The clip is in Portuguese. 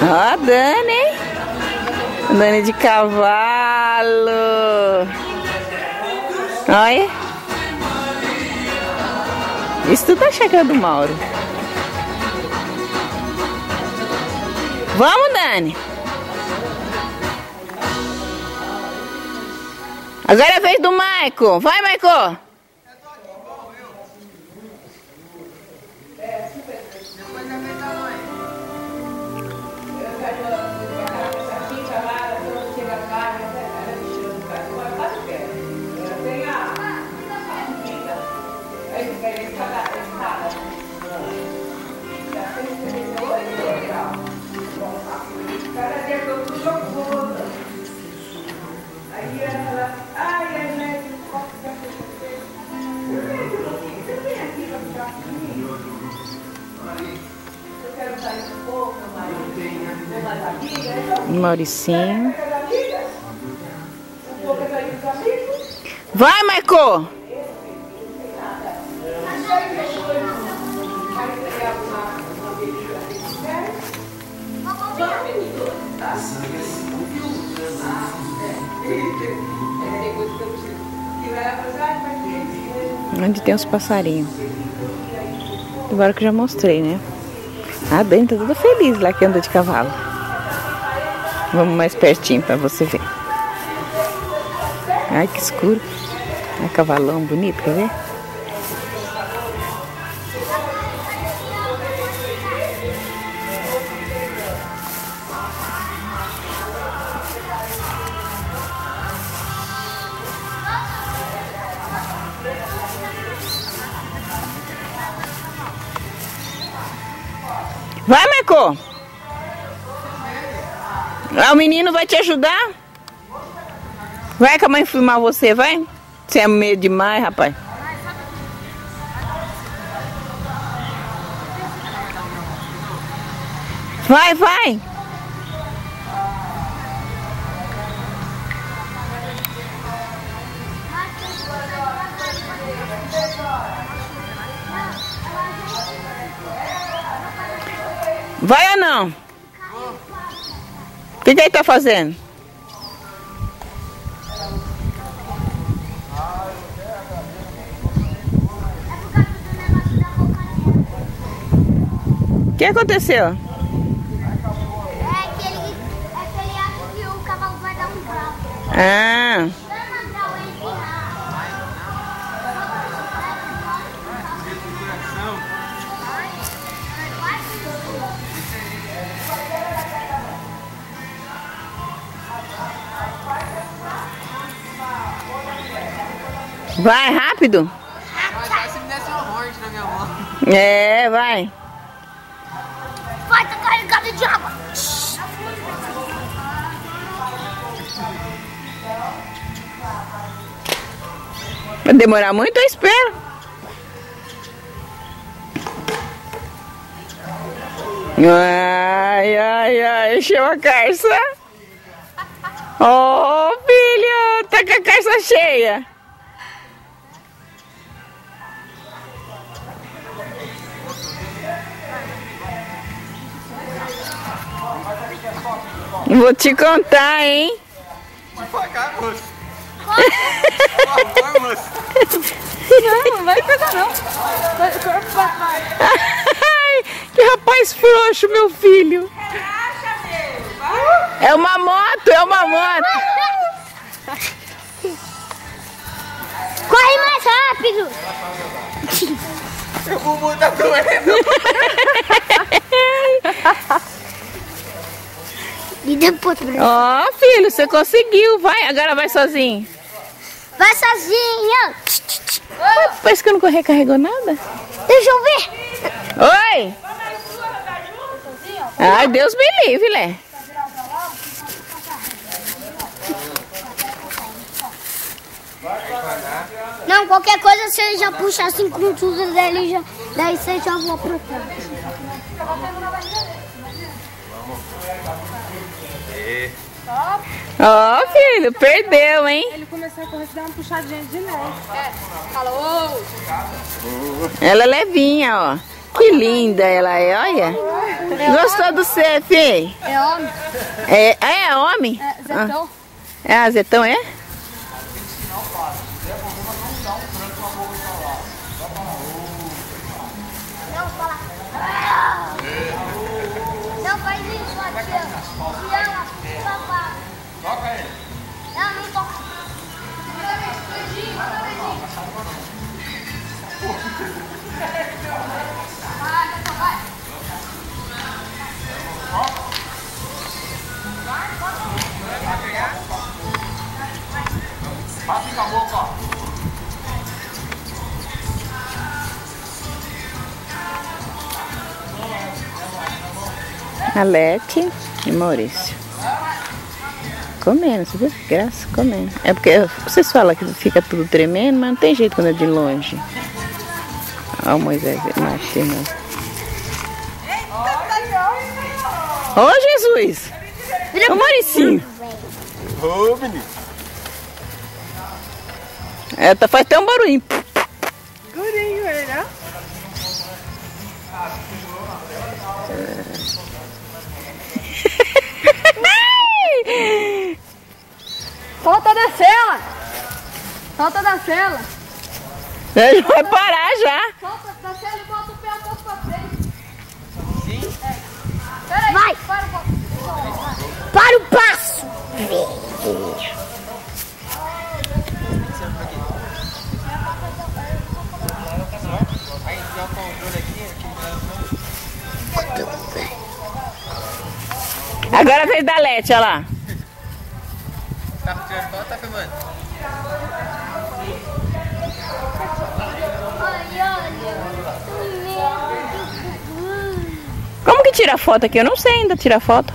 Ó, a Dani. Dani de cavalo. Olha. Isso tudo é chácara do Mauro. Vamos, Dani. Agora é a vez do Maico. Vai, Maico. Mauricinho. Vai, Maico! Onde tem os passarinhos. Agora que eu já mostrei, né? A Dani tá toda feliz lá que anda de cavalo. Vamos mais pertinho pra você ver. Ai, que escuro. É cavalão bonito, quer ver? Vai, Marco! Ah, o menino vai te ajudar? Vai que a mãe filmar você, vai? Você é medo demais, rapaz. Vai, vai! Vai ou não? O que ele tá fazendo? O que aconteceu? É que ele acha que o cavalo vai dar um grau. Ah. Vai, rápido. Vai, se me desse uma morte na minha mão. É, vai. Vai, tá carregado de água. Vai demorar muito, eu espero. Ai, ai, ai, encheu a carça. Oh, filho, tá com a carça cheia. Vou te contar, hein? Devagar, moço. Por favor, moço. Não vai pegar não. Ai, que rapaz frouxo, meu filho. É uma moto, é uma moto. Corre mais rápido. Meu bumbum tá doendo. E depois... Ó, filho, você conseguiu. Vai, agora vai sozinho. Vai sozinho. Parece que eu não recarregou nada. Deixa eu ver. Oi. Ai, Deus me livre, Lé. Não, qualquer coisa você já puxa assim com tudo dele, já, daí você já voa pro canto. Ó, filho, perdeu, hein? Ele começou a correr, dá uma puxadinha de leve. É, fala, ô! Ela é levinha, ó. Que linda ela é, olha. Gostou do C, filho? É homem. É homem? É Zetão. É, Zetão é? Não, fala. Não, faz isso, tia. Se ama, papai. Toca ele. Não, não toca. Passa com a boca, ó. Alete e Maurício. Comendo, você viu? Graça, comendo. É porque vocês falam que fica tudo tremendo, mas não tem jeito quando é de longe. Olha o Moisés, macho, irmão. Ô, Jesus! Ô, Mauricinho! Ô, menino. Faz até um barulhinho. Gurinho, ele, né? Solta da cela! Solta da cela! Ele vai parar já. Solta da cela e bota o pé um pouco pra frente. Sim? Peraí, Vai. para um pouco. Para o passo. Aí, tem o controle aqui. Agora a vez da Lete, olha lá. Tá tirando foto ou tá filmando? Como que tira foto aqui? Eu não sei ainda tirar foto.